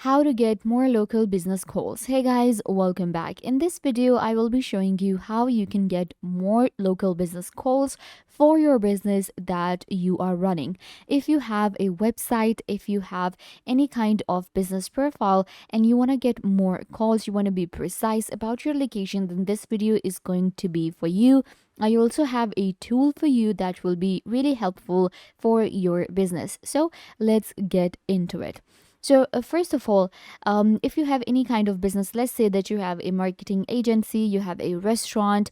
how to get more local business calls. Hey guys, welcome back. In this video, I will be showing you how you can get more local business calls for your business that you are running. If you have a website, if you have any kind of business profile and you want to get more calls, you want to be precise about your location, then this video is going to be for you. I also have a tool for you that will be really helpful for your business. So let's get into it. So, first of all, if you have any kind of business, let's say that you have a marketing agency, you have a restaurant,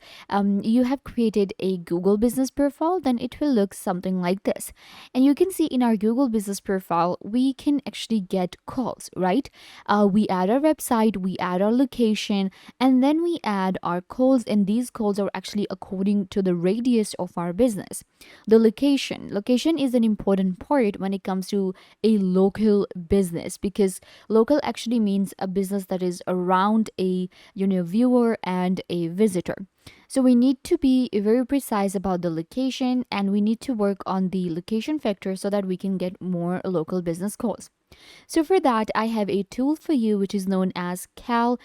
you have created a Google business profile, then it will look something like this. And you can see in our Google business profile, we can actually get calls, right? We add our website, we add our location, and then we add our calls, and these calls are actually according to the radius of our business. The location is an important part when it comes to a local business, because local actually means a business that is around a viewer and a visitor. So we need to be very precise about the location, and we need to work on the location factor so that we can get more local business calls. So for that, I have a tool for you which is known as calmaps.com.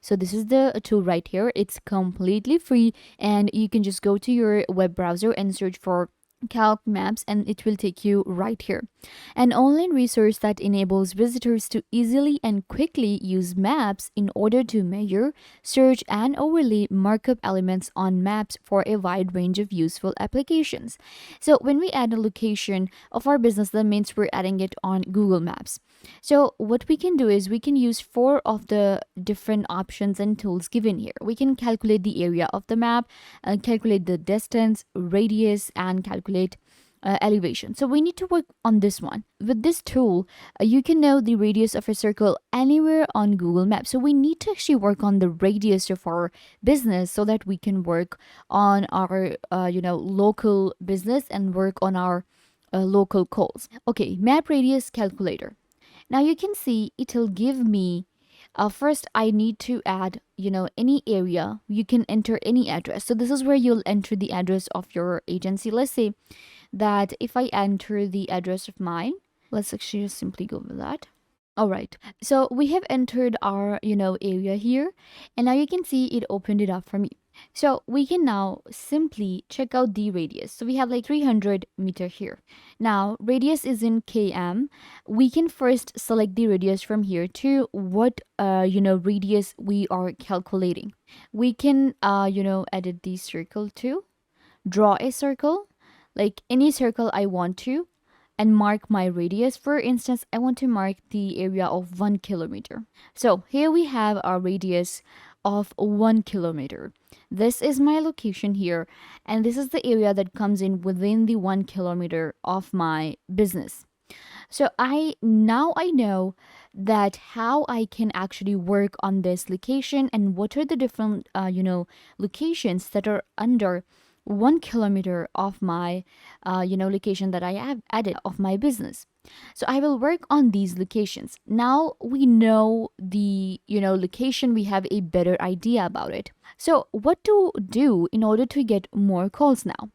So this is the tool right here. It's completely free, and you can just go to your web browser and search for Calc Maps, and it will take you right here. An online resource that enables visitors to easily and quickly use maps in order to measure, search, and overlay markup elements on maps for a wide range of useful applications. So when we add a location of our business, that means we're adding it on Google Maps. So what we can do is we can use four of the different options and tools given here. We can calculate the area of the map, calculate the distance, radius, and calculate elevation. So we need to work on this one. With this tool, you can know the radius of a circle anywhere on Google Maps. So we need to actually work on the radius of our business so that we can work on our local business and work on our local calls. Okay, map radius calculator. Now you can see it'll give me first I need to add any area. You can enter any address. So this is where you'll enter the address of your agency. Let's say that if I enter the address of mine, let's actually just simply go with that. All right, so we have entered our area here, and now you can see it opened it up for me. So we can now simply check out the radius. So we have like 300-meter here. Now radius is in km. We can first select the radius from here to what radius we are calculating. We can edit the circle to draw a circle, like any circle I want to, and mark my radius. For instance, I want to mark the area of 1 kilometer. So here we have our radius of 1 kilometer. This is my location here, and this is the area that comes in within the 1 kilometer of my business. So I know that how I can actually work on this location and what are the different locations that are under 1 kilometer of my location that I have added of my business. So I will work on these locations. Now we know the location, we have a better idea about it. So what to do in order to get more calls now?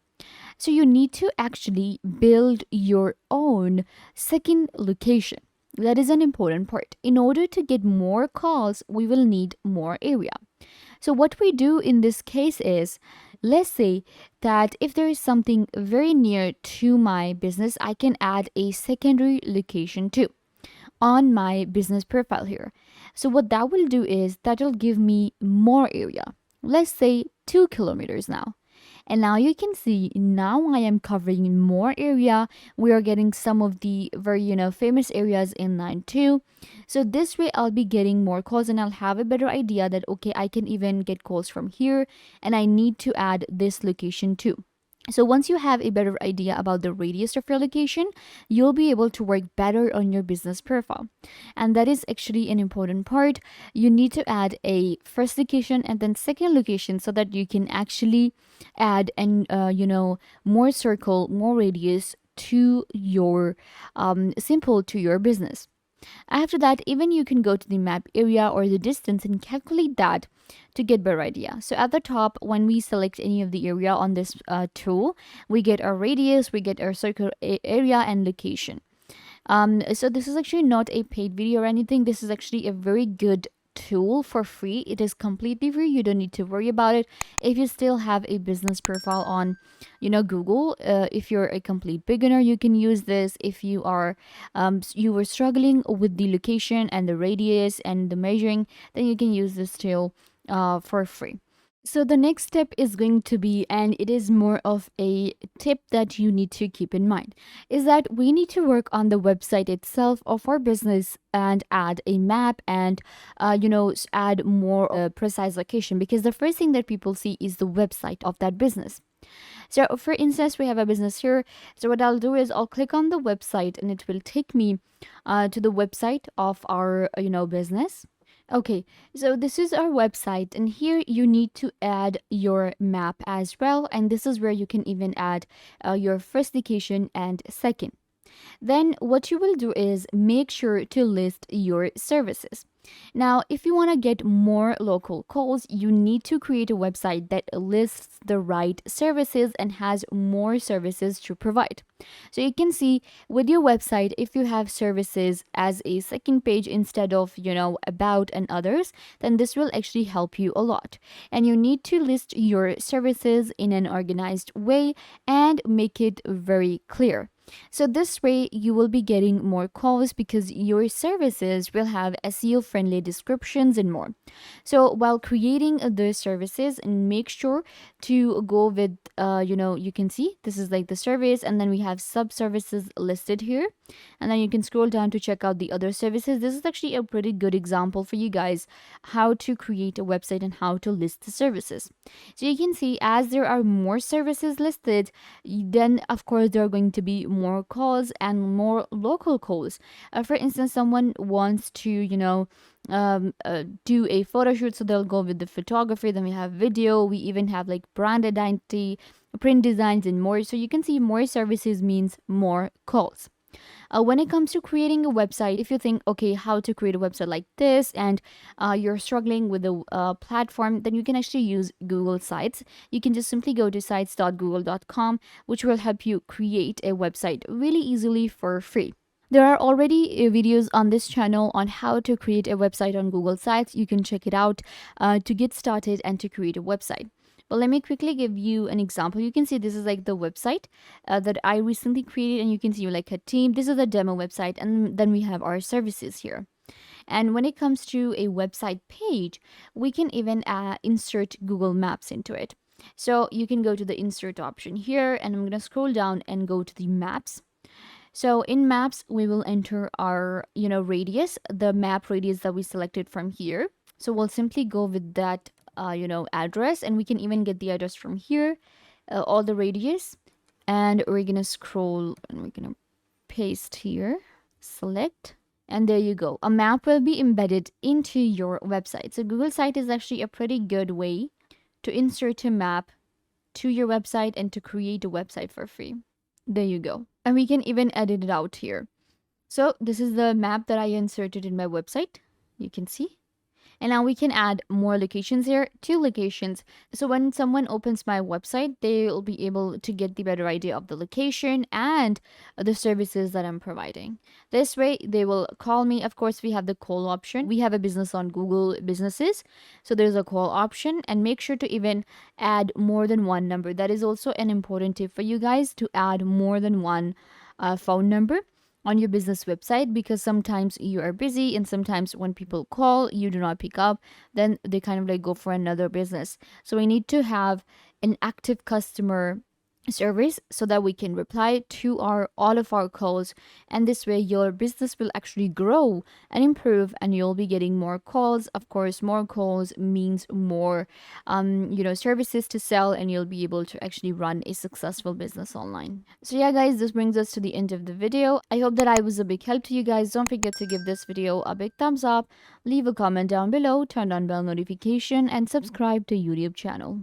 So you need to actually build your own second location. That is an important part. In order to get more calls, we will need more area. So what we do in this case is, let's say that if there is something very near to my business, I can add a secondary location too on my business profile here. So what that will do is that will give me more area. Let's say 2 kilometers now. And now you can see, now I am covering more area. We are getting some of the very, famous areas in line 2. So this way I'll be getting more calls, and I'll have a better idea that, okay, I can even get calls from here, and I need to add this location too. So once you have a better idea about the radius of your location, you'll be able to work better on your business profile. And that is actually an important part. You need to add a first location and then second location so that you can actually add more circle, more radius to your simple to your business. After that, even you can go to the map area or the distance and calculate that to get better idea. So at the top, when we select any of the area on this tool, we get our radius, we get our circle area and location. So this is actually not a paid video or anything. This is actually a very good tool for free. It is completely free. You don't need to worry about it. If you still have a business profile on, Google, if you're a complete beginner, you can use this. If you are, you were struggling with the location and the radius and the measuring, then you can use this tool for free. So the next step is going to be, and it is more of a tip that you need to keep in mind, is that we need to work on the website itself of our business and add a map and, add more precise location, because the first thing that people see is the website of that business. So for instance, we have a business here. So what I'll do is I'll click on the website and it will take me to the website of our, business. Okay, so this is our website, and here you need to add your map as well. And this is where you can even add your first location and second. Then what you will do is make sure to list your services. Now, if you want to get more local calls, you need to create a website that lists the right services and has more services to provide. So you can see with your website, if you have services as a second page instead of, about and others, then this will actually help you a lot. And you need to list your services in an organized way and make it very clear. So this way you will be getting more calls because your services will have SEO friendly descriptions and more. So while creating the services, and make sure to go with you can see this is like the service, and then we have sub services listed here, and then you can scroll down to check out the other services. This is actually a pretty good example for you guys how to create a website and how to list the services. So you can see as there are more services listed, then of course there are going to be more calls and more local calls. For instance, someone wants to do a photo shoot, so they'll go with the photography. Then we have video, we even have like brand identity, print designs, and more. So you can see more services means more calls. When it comes to creating a website, if you think, okay, how to create a website like this, and you're struggling with a platform, then you can actually use Google Sites. You can just simply go to sites.google.com, which will help you create a website really easily for free. There are already videos on this channel on how to create a website on Google Sites. You can check it out to get started and to create a website. But let me quickly give you an example. You can see this is like the website that I recently created, and you can see like a team. This is a demo website, and then we have our services here. And when it comes to a website page, we can even insert Google Maps into it. So you can go to the insert option here, and I'm going to scroll down and go to the maps. So in maps, we will enter our, radius, the map radius that we selected from here. So we'll simply go with that, address, and we can even get the address from here, all the radius. And we're going to scroll and we're going to paste here, select, and there you go. A map will be embedded into your website. So Google Site is actually a pretty good way to insert a map to your website and to create a website for free. There you go. And we can even edit it out here. So this is the map that I inserted in my website. You can see. And now we can add more locations here, 2 locations. So when someone opens my website, they'll be able to get the better idea of the location and the services that I'm providing. This way, they will call me. Of course, we have the call option. We have a business on Google Businesses. So there's a call option, and make sure to even add more than one number. That is also an important tip for you guys, to add more than one phone number on your business website, because sometimes you are busy, and sometimes when people call, you do not pick up, then they kind of like go for another business. So we need to have an active customer service so that we can reply to all of our calls, and this way your business will actually grow and improve, and you'll be getting more calls. Of course, more calls means more services to sell, and you'll be able to actually run a successful business online. So yeah guys, this brings us to the end of the video. I hope that I was a big help to you guys. Don't forget to give this video a big thumbs up, leave a comment down below, turn on bell notification, and subscribe to YouTube channel.